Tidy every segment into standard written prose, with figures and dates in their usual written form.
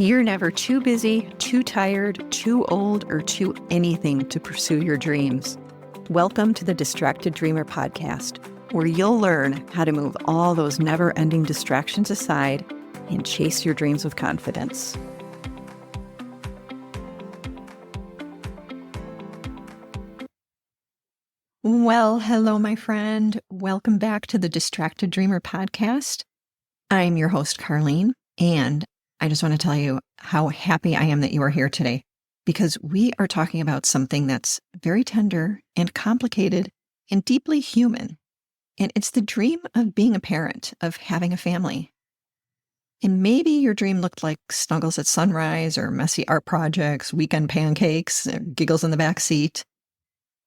You're never too busy, too tired, too old, or too anything to pursue your dreams. Welcome to the Distracted Dreamer podcast, where you'll learn how to move all those never-ending distractions aside and chase your dreams with confidence. Well, hello, my friend. Welcome back to the Distracted Dreamer podcast. I'm your host, Carlene, and I just want to tell you how happy I am that you are here today, because we are talking about something that's very tender and complicated and deeply human. And it's the dream of being a parent, of having a family. And maybe your dream looked like snuggles at sunrise or messy art projects, weekend pancakes, giggles in the back seat,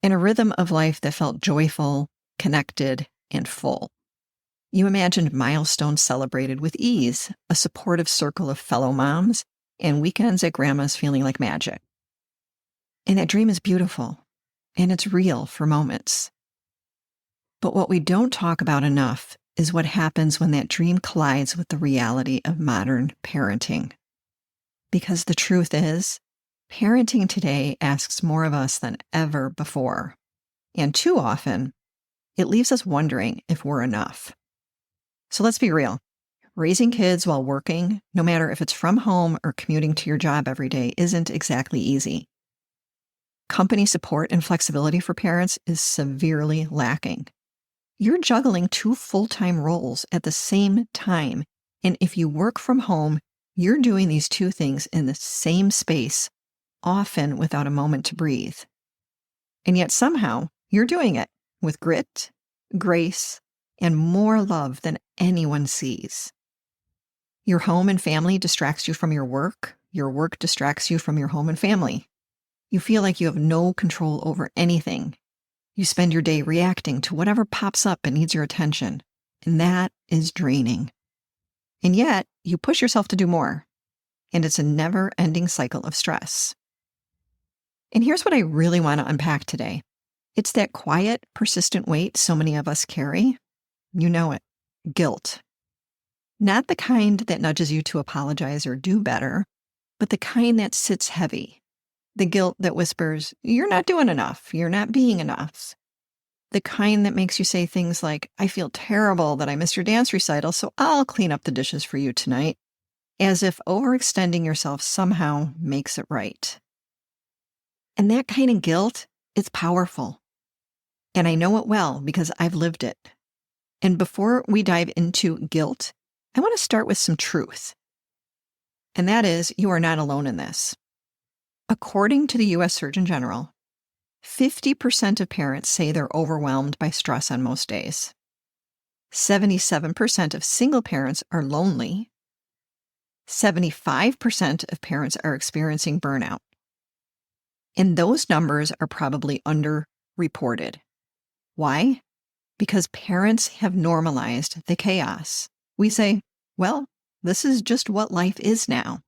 and a rhythm of life that felt joyful, connected, and full. You imagined milestones celebrated with ease, a supportive circle of fellow moms, and weekends at grandma's feeling like magic. And that dream is beautiful, and it's real for moments. But what we don't talk about enough is what happens when that dream collides with the reality of modern parenting. Because the truth is, parenting today asks more of us than ever before. And too often, it leaves us wondering if we're enough. So let's be real. Raising kids while working, no matter if it's from home or commuting to your job every day, isn't exactly easy. Company support and flexibility for parents is severely lacking. You're juggling two full-time roles at the same time, and if you work from home, you're doing these two things in the same space, often without a moment to breathe. And yet somehow, you're doing it with grit, grace, and more love than anyone sees. Your home and family distracts you from your work distracts you from your home and family. You feel like you have no control over anything. You spend your day reacting to whatever pops up and needs your attention, and that is draining. And yet, you push yourself to do more, and it's a never-ending cycle of stress. And here's what I really want to unpack today. It's that quiet, persistent weight so many of us carry. You know it. Guilt. Not the kind that nudges you to apologize or do better, but the kind that sits heavy. The guilt that whispers, you're not doing enough, you're not being enough. The kind that makes you say things like, I feel terrible that I missed your dance recital, so I'll clean up the dishes for you tonight, as if overextending yourself somehow makes it right. And that kind of guilt, it's powerful. And I know it well because I've lived it. And before we dive into guilt, I want to start with some truth. And that is, you are not alone in this. According to the U.S. Surgeon General, 50% of parents say they're overwhelmed by stress on most days. 77% of single parents are lonely. 75% of parents are experiencing burnout. And those numbers are probably underreported. Why? Because parents have normalized the chaos. We say, well, this is just what life is now.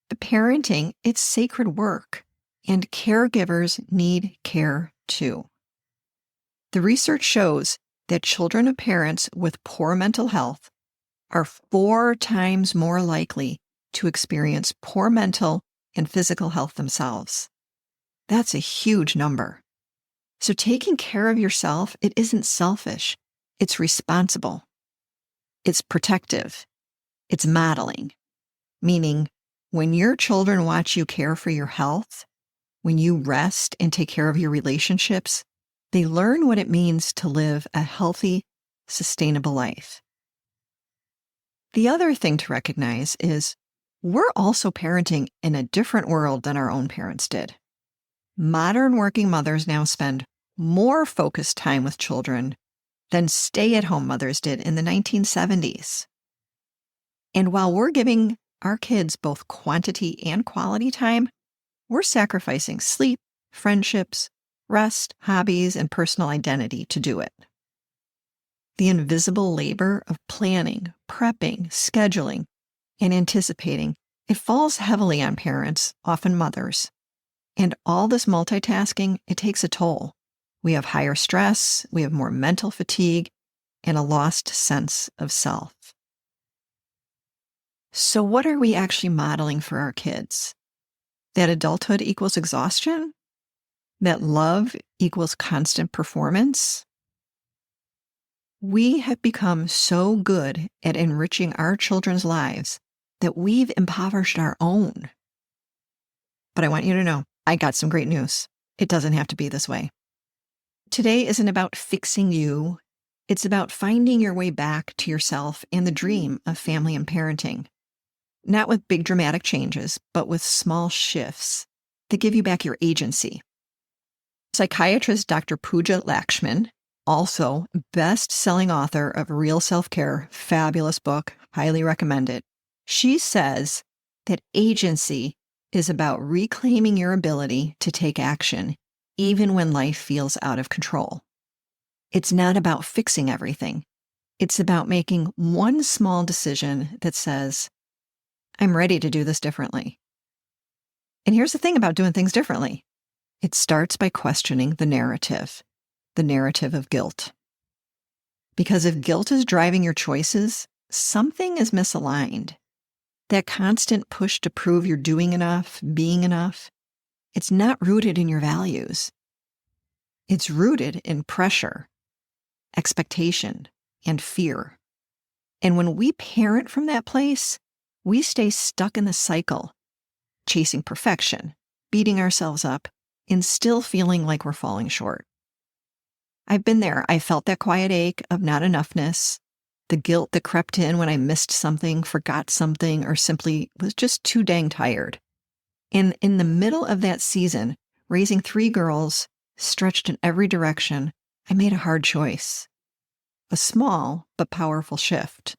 But parenting, it's sacred work, and caregivers need care too. The research shows that children of parents with poor mental health are 4 times more likely to experience poor mental and physical health themselves. That's a huge number. So taking care of yourself, it isn't selfish. It's responsible. It's protective. It's modeling. Meaning, when your children watch you care for your health, when you rest and take care of your relationships, they learn what it means to live a healthy, sustainable life. The other thing to recognize is we're also parenting in a different world than our own parents did. Modern working mothers now spend more focused time with children than stay-at-home mothers did in the 1970s. And while we're giving our kids both quantity and quality time, we're sacrificing sleep, friendships, rest, hobbies, and personal identity to do it. The invisible labor of planning, prepping, scheduling, and anticipating, it falls heavily on parents, often mothers. And all this multitasking, it takes a toll. We have higher stress, we have more mental fatigue, and a lost sense of self. So what are we actually modeling for our kids? That adulthood equals exhaustion? That love equals constant performance? We have become so good at enriching our children's lives that we've impoverished our own. But I want you to know, I got some great news. It doesn't have to be this way. Today isn't about fixing you. It's about finding your way back to yourself and the dream of family and parenting. Not with big dramatic changes, but with small shifts that give you back your agency. Psychiatrist Dr. Pooja Lakshman, also best-selling author of Real Self-Care, fabulous book, highly recommend it. She says that agency is about reclaiming your ability to take action, even when life feels out of control. It's not about fixing everything. It's about making one small decision that says, I'm ready to do this differently. And here's the thing about doing things differently. It starts by questioning the narrative of guilt. Because if guilt is driving your choices, something is misaligned. That constant push to prove you're doing enough, being enough, it's not rooted in your values. It's rooted in pressure, expectation, and fear. And when we parent from that place, we stay stuck in the cycle, chasing perfection, beating ourselves up, and still feeling like we're falling short. I've been there. I felt that quiet ache of not enoughness, the guilt that crept in when I missed something, forgot something, or simply was just too dang tired. And in the middle of that season, raising 3 girls, stretched in every direction, I made a hard choice. A small but powerful shift.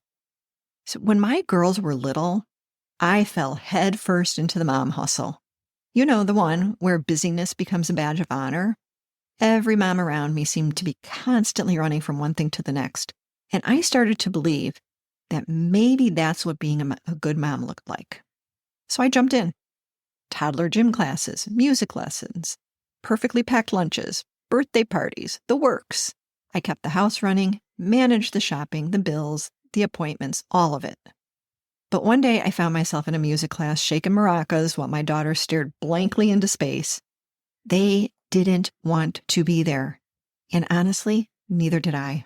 So when my girls were little, I fell headfirst into the mom hustle. You know, the one where busyness becomes a badge of honor. Every mom around me seemed to be constantly running from one thing to the next. And I started to believe that maybe that's what being a good mom looked like. So I jumped in. Toddler gym classes, music lessons, perfectly packed lunches, birthday parties, the works. I kept the house running, managed the shopping, the bills, the appointments, all of it. But one day I found myself in a music class shaking maracas while my daughter stared blankly into space. They didn't want to be there. And honestly, neither did I.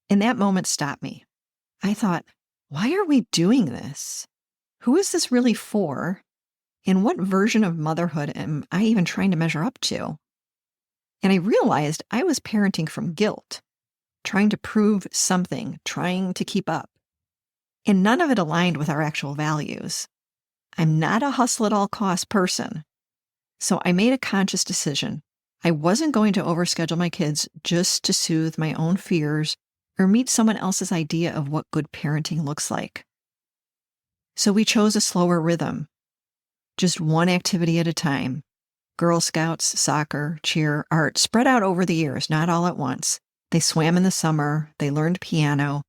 And that moment stopped me. I thought, why are we doing this? Who is this really for? And what version of motherhood am I even trying to measure up to? And I realized I was parenting from guilt, trying to prove something, trying to keep up. And none of it aligned with our actual values. I'm not a hustle at all costs person. So I made a conscious decision. I wasn't going to overschedule my kids just to soothe my own fears or meet someone else's idea of what good parenting looks like. So we chose a slower rhythm, just one activity at a time. Girl Scouts, soccer, cheer, art, spread out over the years, not all at once. They swam in the summer, they learned piano,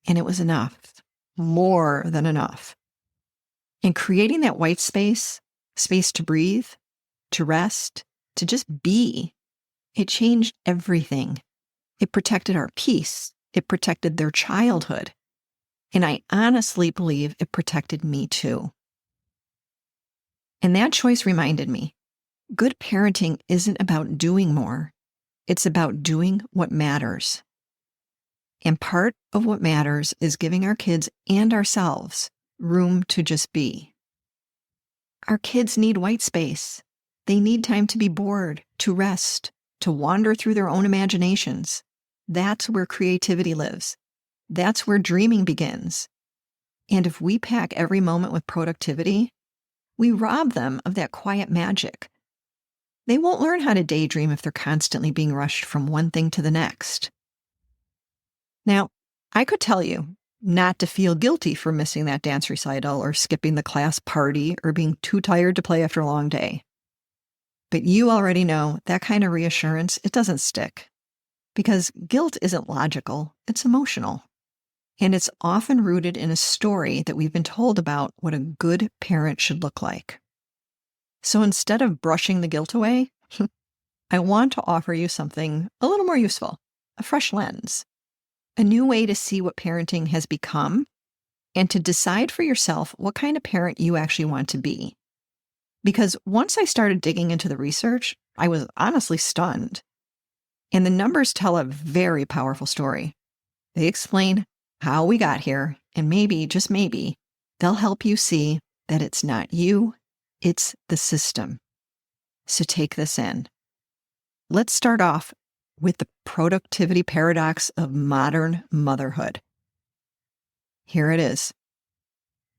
and it was enough, more than enough. And creating that white space to breathe, to rest, to just be, it changed everything. It protected our peace. It protected their childhood. And I honestly believe it protected me too. And that choice reminded me, good parenting isn't about doing more. It's about doing what matters. And part of what matters is giving our kids and ourselves room to just be. Our kids need white space. They need time to be bored, to rest, to wander through their own imaginations. That's where creativity lives. That's where dreaming begins. And if we pack every moment with productivity, we rob them of that quiet magic. They won't learn how to daydream if they're constantly being rushed from one thing to the next. Now, I could tell you not to feel guilty for missing that dance recital or skipping the class party or being too tired to play after a long day. But you already know that kind of reassurance, it doesn't stick. Because guilt isn't logical, it's emotional. And it's often rooted in a story that we've been told about what a good parent should look like. So instead of brushing the guilt away, I want to offer you something a little more useful, a fresh lens, a new way to see what parenting has become and to decide for yourself what kind of parent you actually want to be. Because once I started digging into the research, I was honestly stunned. And the numbers tell a very powerful story. They explain how we got here, and maybe, just maybe, they'll help you see that it's not you, it's the system. So take this in. Let's start off with the productivity paradox of modern motherhood. Here it is.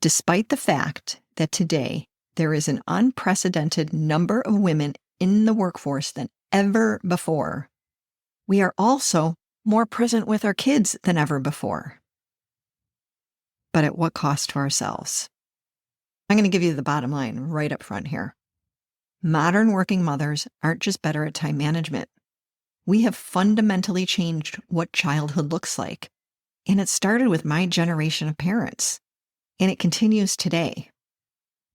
Despite the fact that today there is an unprecedented number of women in the workforce than ever before, we are also more present with our kids than ever before. But at what cost to ourselves? I'm going to give you the bottom line right up front here. Modern working mothers aren't just better at time management. We have fundamentally changed what childhood looks like. And it started with my generation of parents. And it continues today.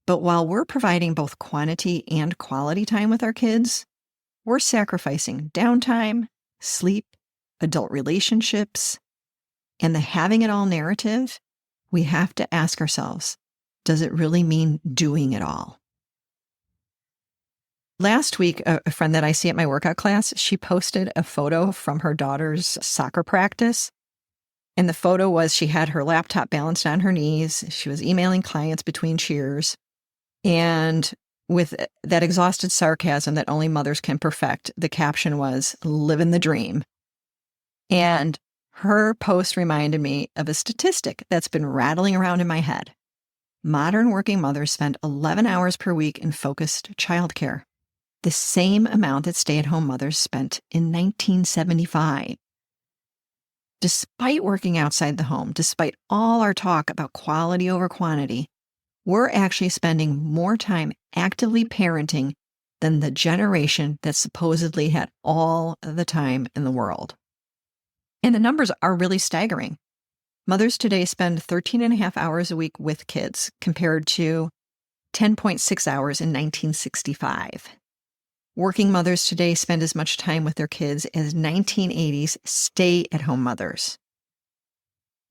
But while we're providing both quantity and quality time with our kids, we're sacrificing downtime, sleep, adult relationships, and the having it all narrative. We have to ask ourselves, does it really mean doing it all? Last week, a friend that I see at my workout class, she posted a photo from her daughter's soccer practice. And the photo was she had her laptop balanced on her knees. She was emailing clients between cheers. And with that exhausted sarcasm that only mothers can perfect, the caption was, "Living the dream." And her post reminded me of a statistic that's been rattling around in my head. Modern working mothers spend 11 hours per week in focused childcare, the same amount that stay-at-home mothers spent in 1975. Despite working outside the home, despite all our talk about quality over quantity, we're actually spending more time actively parenting than the generation that supposedly had all the time in the world. And the numbers are really staggering. Mothers today spend 13 and a half hours a week with kids compared to 10.6 hours in 1965. Working mothers today spend as much time with their kids as 1980s stay-at-home mothers.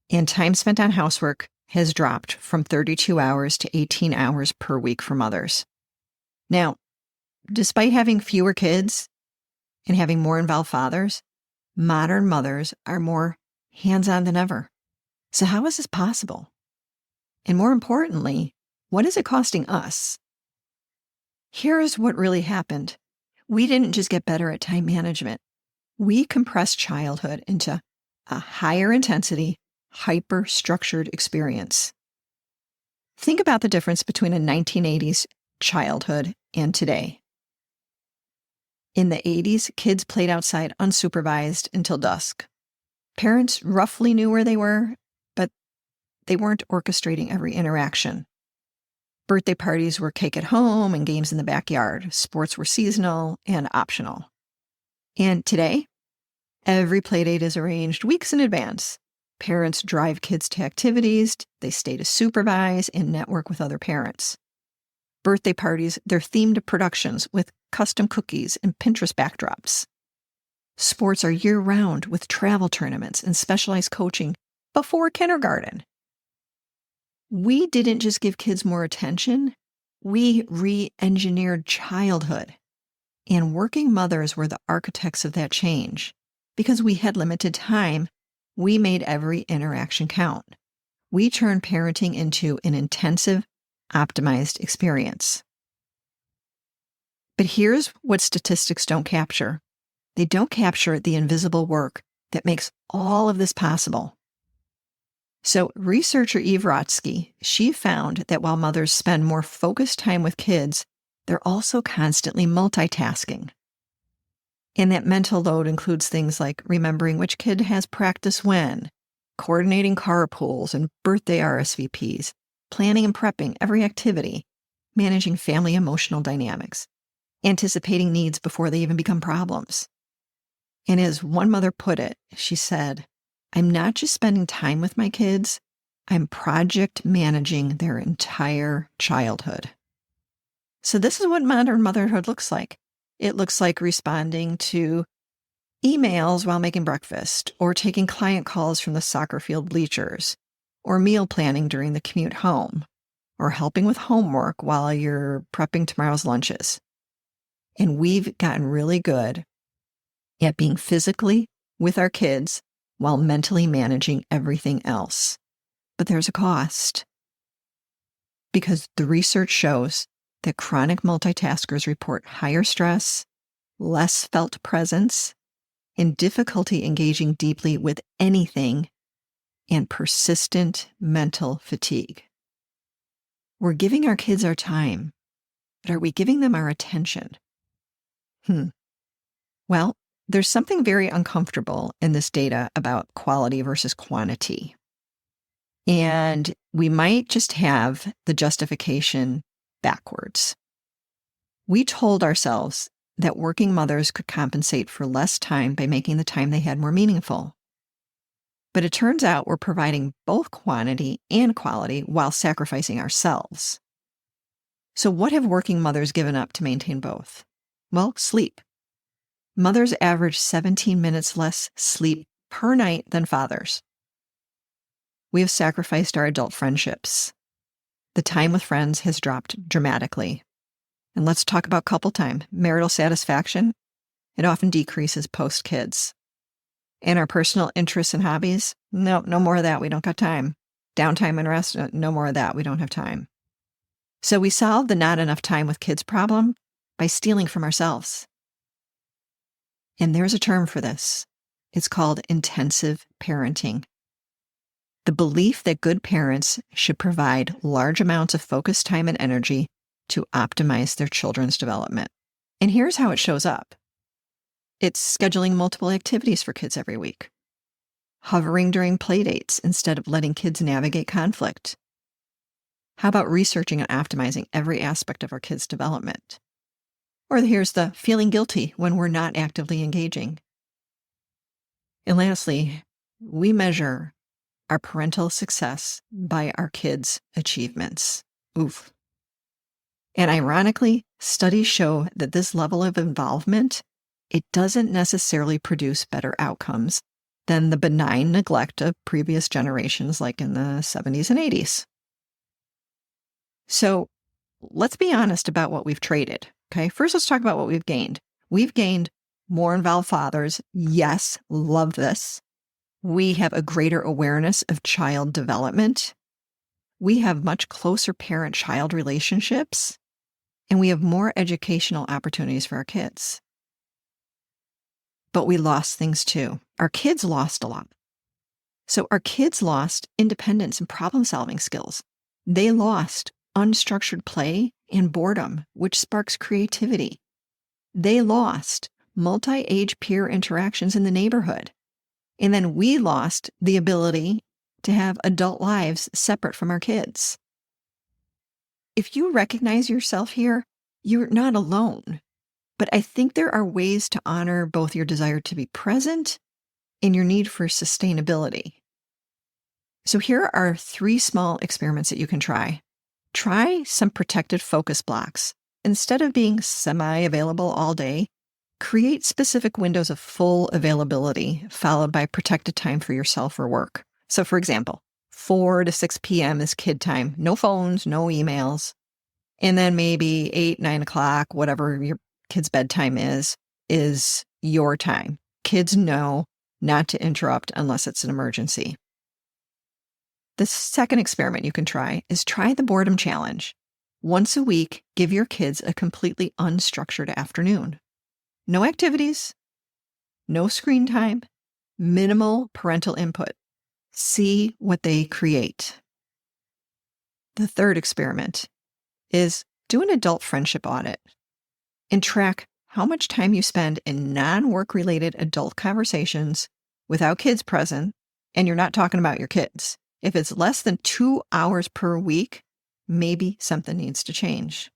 And time spent on housework has dropped from 32 hours to 18 hours per week for mothers. Now, despite having fewer kids and having more involved fathers, modern mothers are more hands-on than ever. So how is this possible? And more importantly, what is it costing us? Here's what really happened. We didn't just get better at time management. We compressed childhood into a higher intensity, hyper-structured experience. Think about the difference between a 1980s childhood and today. In the 80s, kids played outside unsupervised until dusk. Parents roughly knew where they were, but they weren't orchestrating every interaction. Birthday parties were cake at home and games in the backyard. Sports were seasonal and optional. And today, every playdate is arranged weeks in advance. Parents drive kids to activities, they stay to supervise and network with other parents. Birthday parties, they're themed productions with custom cookies and Pinterest backdrops. Sports are year-round with travel tournaments and specialized coaching before kindergarten. We didn't just give kids more attention, we re-engineered childhood. And working mothers were the architects of that change. Because we had limited time, we made every interaction count. We turned parenting into an intensive, optimized experience. But here's what statistics don't capture. They don't capture the invisible work that makes all of this possible. So researcher Eve Rotsky, she found that while mothers spend more focused time with kids, they're also constantly multitasking. And that mental load includes things like remembering which kid has practice when, coordinating carpools and birthday RSVPs, planning and prepping every activity, managing family emotional dynamics, anticipating needs before they even become problems. And as one mother put it, she said, "I'm not just spending time with my kids, I'm project managing their entire childhood." So this is what modern motherhood looks like. It looks like responding to emails while making breakfast or taking client calls from the soccer field bleachers or meal planning during the commute home, or helping with homework while you're prepping tomorrow's lunches. And we've gotten really good at being physically with our kids while mentally managing everything else. But there's a cost, because the research shows that chronic multitaskers report higher stress, less felt presence, and difficulty engaging deeply with anything, and persistent mental fatigue. We're giving our kids our time, but are we giving them our attention? Well, there's something very uncomfortable in this data about quality versus quantity. And we might just have the justification backwards. We told ourselves that working mothers could compensate for less time by making the time they had more meaningful. But it turns out we're providing both quantity and quality while sacrificing ourselves. So what have working mothers given up to maintain both? Well, sleep. Mothers average 17 minutes less sleep per night than fathers. We have sacrificed our adult friendships. The time with friends has dropped dramatically. And let's talk about couple time. Marital satisfaction, it often decreases post-kids. And our personal interests and hobbies, no more of that. We don't got time. Downtime and rest, no more of that. We don't have time. So we solve the not enough time with kids problem by stealing from ourselves. And there's a term for this. It's called intensive parenting. The belief that good parents should provide large amounts of focused time and energy to optimize their children's development. And here's how it shows up. It's scheduling multiple activities for kids every week, hovering during play dates instead of letting kids navigate conflict. How about researching and optimizing every aspect of our kids' development? Or here's the feeling guilty when we're not actively engaging. And lastly, we measure our parental success by our kids' achievements. Oof. And ironically, studies show that this level of involvement, it doesn't necessarily produce better outcomes than the benign neglect of previous generations like in the 70s and 80s. So let's be honest about what we've traded. Okay, first let's talk about what we've gained. We've gained more involved fathers. Yes, love this. We have a greater awareness of child development. We have much closer parent-child relationships. And we have more educational opportunities for our kids. But we lost things too. Our kids lost a lot. So our kids lost independence and problem-solving skills. They lost unstructured play and boredom, which sparks creativity. They lost multi-age peer interactions in the neighborhood. And then we lost the ability to have adult lives separate from our kids. If you recognize yourself here, you're not alone. But I think there are ways to honor both your desire to be present and your need for sustainability. So here are 3 small experiments that you can try. Try some protected focus blocks. Instead of being semi-available all day, create specific windows of full availability, followed by protected time for yourself or work. So for example, 4 to 6 p.m. is kid time. No phones, no emails. And then maybe 8, 9 o'clock, whatever your kid's bedtime is your time. Kids know not to interrupt unless it's an emergency. The second experiment you can try is try the boredom challenge. Once a week, give your kids a completely unstructured afternoon. No activities, no screen time, minimal parental input. See what they create. The third experiment is do an adult friendship audit and track how much time you spend in non-work related adult conversations without kids present, and you're not talking about your kids. If it's less than 2 hours per week, maybe something needs to change.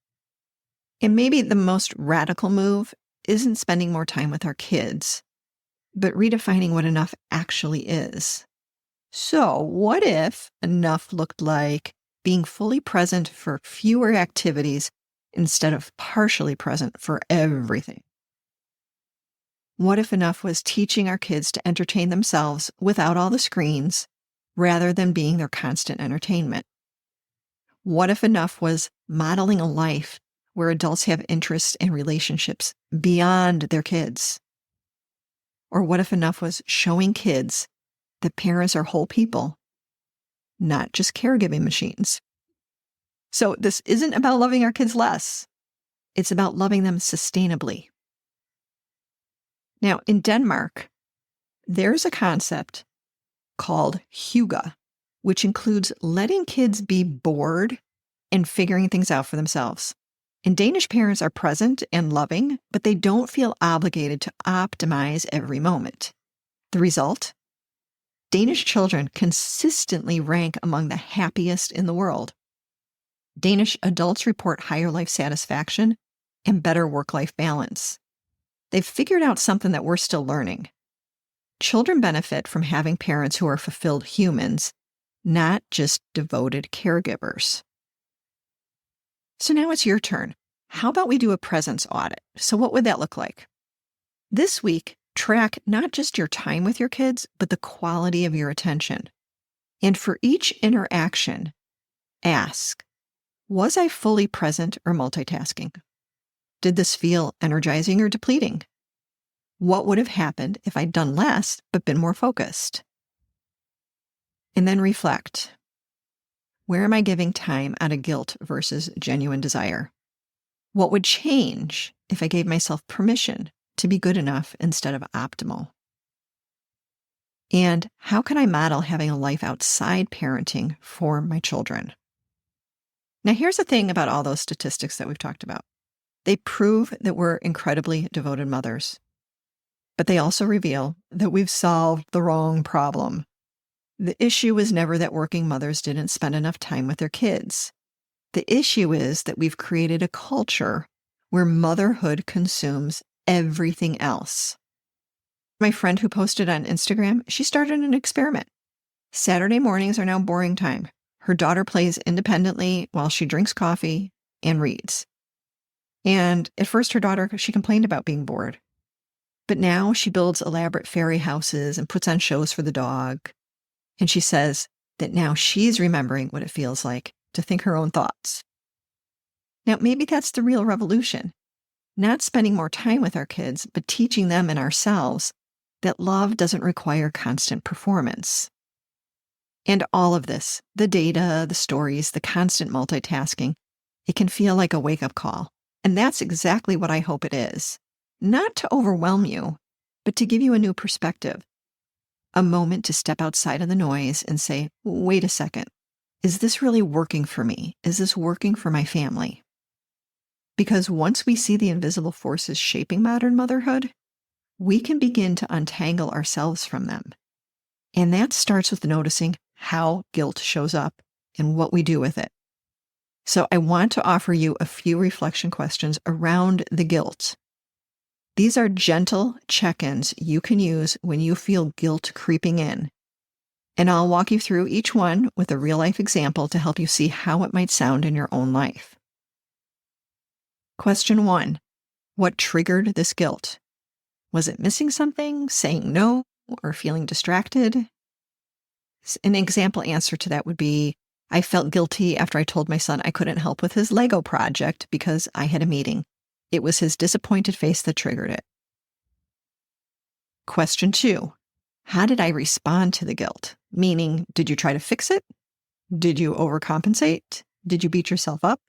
And maybe the most radical move isn't spending more time with our kids, but redefining what enough actually is. So what if enough looked like being fully present for fewer activities instead of partially present for everything? What if enough was teaching our kids to entertain themselves without all the screens rather than being their constant entertainment? What if enough was modeling a life where adults have interests and relationships beyond their kids? Or what if enough was showing kids that parents are whole people, not just caregiving machines? So this isn't about loving our kids less. It's about loving them sustainably. Now, in Denmark, there's a concept called hygge, which includes letting kids be bored and figuring things out for themselves. And Danish parents are present and loving, but they don't feel obligated to optimize every moment. The result? Danish children consistently rank among the happiest in the world. Danish adults report higher life satisfaction and better work-life balance. They've figured out something that we're still learning. Children benefit from having parents who are fulfilled humans, not just devoted caregivers. So now it's your turn. How about we do a presence audit? So what would that look like? This week, track not just your time with your kids, but the quality of your attention. And for each interaction, ask, was I fully present or multitasking? Did this feel energizing or depleting? What would have happened if I'd done less but been more focused? And then reflect. Where am I giving time out of guilt versus genuine desire? What would change if I gave myself permission to be good enough instead of optimal? And how can I model having a life outside parenting for my children? Now, here's the thing about all those statistics that we've talked about. They prove that we're incredibly devoted mothers, but they also reveal that we've solved the wrong problem. The issue is never that working mothers didn't spend enough time with their kids. The issue is that we've created a culture where motherhood consumes everything else. My friend who posted on Instagram, she started an experiment. Saturday mornings are now boring time. Her daughter plays independently while she drinks coffee and reads. And at first her daughter, she complained about being bored. But now she builds elaborate fairy houses and puts on shows for the dog. And she says that now she's remembering what it feels like to think her own thoughts. Now, maybe that's the real revolution. Not spending more time with our kids, but teaching them and ourselves that love doesn't require constant performance. And all of this, the data, the stories, the constant multitasking, it can feel like a wake-up call. And that's exactly what I hope it is. Not to overwhelm you, but to give you a new perspective. A moment to step outside of the noise and say, wait a second, is this really working for me? Is this working for my family? Because once we see the invisible forces shaping modern motherhood, we can begin to untangle ourselves from them. And that starts with noticing how guilt shows up and what we do with it. So I want to offer you a few reflection questions around the guilt. These are gentle check-ins you can use when you feel guilt creeping in. And I'll walk you through each one with a real-life example to help you see how it might sound in your own life. Question 1. What triggered this guilt? Was it missing something, saying no, or feeling distracted? An example answer to that would be, I felt guilty after I told my son I couldn't help with his Lego project because I had a meeting. It was his disappointed face that triggered it. Question 2. How did I respond to the guilt? Meaning, did you try to fix it? Did you overcompensate? Did you beat yourself up?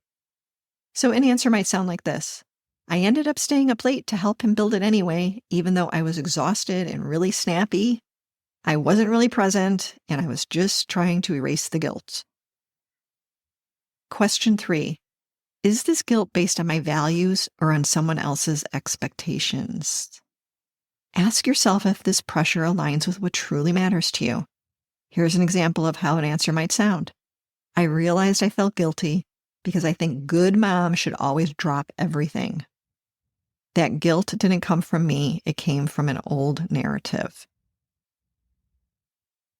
So an answer might sound like this. I ended up staying up late to help him build it anyway, even though I was exhausted and really snappy. I wasn't really present, and I was just trying to erase the guilt. Question 3. Is this guilt based on my values or on someone else's expectations? Ask yourself if this pressure aligns with what truly matters to you. Here's an example of how an answer might sound. I realized I felt guilty because I think good moms should always drop everything. That guilt didn't come from me, it came from an old narrative.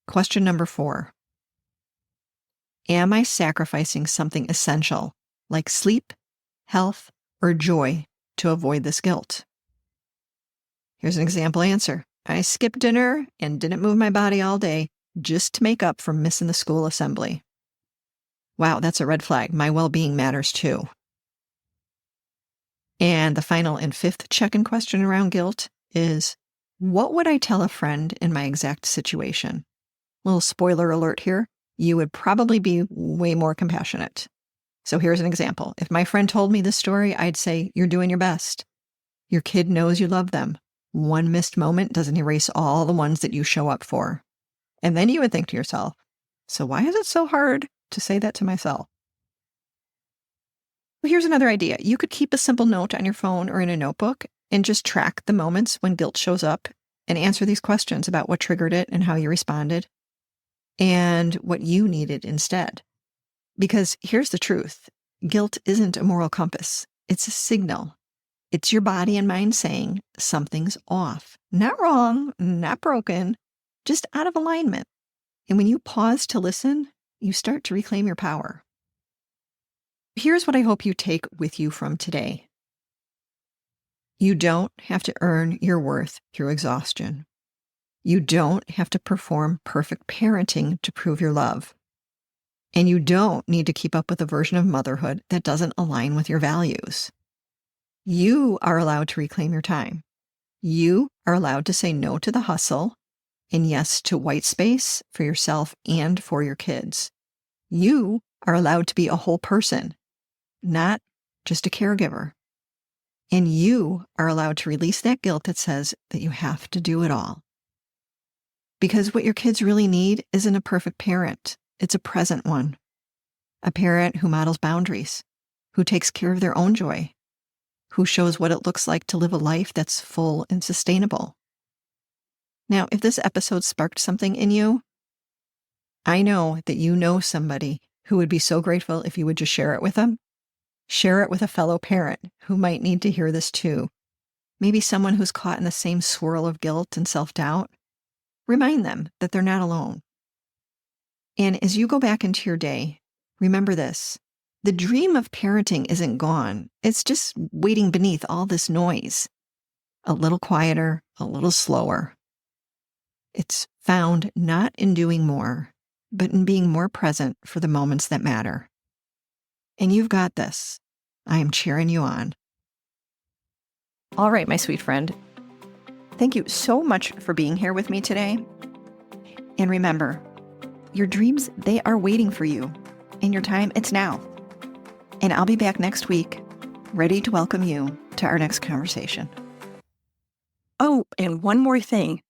Question number 4. Am I sacrificing something essential, like sleep, health, or joy, to avoid this guilt? Here's an example answer. I skipped dinner and didn't move my body all day just to make up for missing the school assembly. Wow, that's a red flag. My well-being matters too. And the final and fifth check-in question around guilt is, what would I tell a friend in my exact situation? Little spoiler alert here, you would probably be way more compassionate. So here's an example. If my friend told me this story, I'd say, you're doing your best. Your kid knows you love them. One missed moment doesn't erase all the ones that you show up for. And then you would think to yourself, so why is it so hard to say that to myself? Well, here's another idea. You could keep a simple note on your phone or in a notebook and just track the moments when guilt shows up and answer these questions about what triggered it and how you responded and what you needed instead. Because here's the truth. Guilt isn't a moral compass. It's a signal. It's your body and mind saying something's off. Not wrong, not broken, just out of alignment. And when you pause to listen, you start to reclaim your power. Here's what I hope you take with you from today. You don't have to earn your worth through exhaustion. You don't have to perform perfect parenting to prove your love. And you don't need to keep up with a version of motherhood that doesn't align with your values. You are allowed to reclaim your time. You are allowed to say no to the hustle and yes to white space for yourself and for your kids. You are allowed to be a whole person, not just a caregiver. And you are allowed to release that guilt that says that you have to do it all. Because what your kids really need isn't a perfect parent. It's a present one. A parent who models boundaries, who takes care of their own joy, who shows what it looks like to live a life that's full and sustainable. Now, if this episode sparked something in you, I know that you know somebody who would be so grateful if you would just share it with them. Share it with a fellow parent who might need to hear this too. Maybe someone who's caught in the same swirl of guilt and self-doubt. Remind them that they're not alone. And as you go back into your day, remember this. The dream of parenting isn't gone. It's just waiting beneath all this noise. A little quieter, a little slower. It's found not in doing more, but in being more present for the moments that matter. And you've got this. I am cheering you on. All right, my sweet friend. Thank you so much for being here with me today. And remember, your dreams, they are waiting for you. And your time, it's now. And I'll be back next week, ready to welcome you to our next conversation. Oh, and one more thing.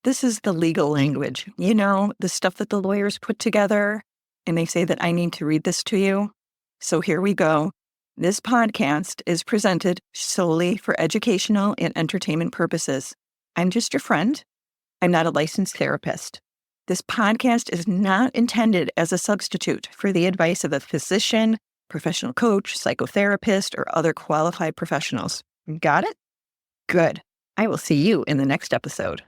This is the legal language. You know, the stuff that the lawyers put together, and they say that I need to read this to you. So here we go. This podcast is presented solely for educational and entertainment purposes. I'm just your friend. I'm not a licensed therapist. This podcast is not intended as a substitute for the advice of a physician, professional coach, psychotherapist, or other qualified professionals. Got it? Good. I will see you in the next episode.